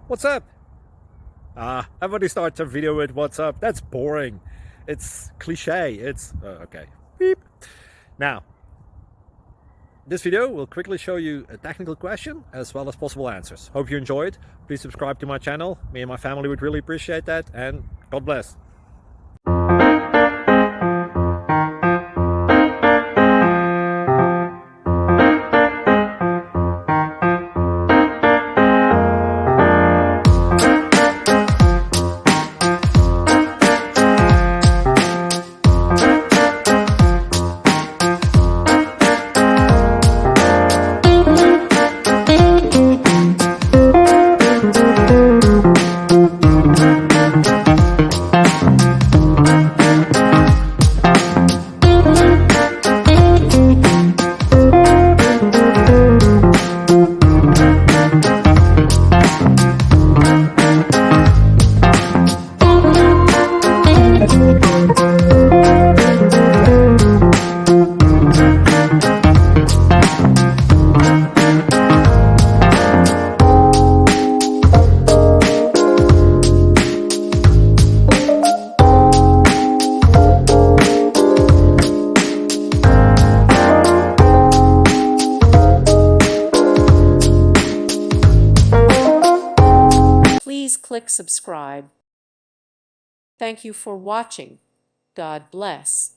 What's up? Everybody starts a video with what's up. That's boring. It's cliche. It's okay. Beep. Now, this video will quickly show you a technical question as well as possible answers. Hope you enjoyed. Please subscribe to my channel. Me and my family would really appreciate that, and God bless. Please click subscribe. Thank you for watching. God bless.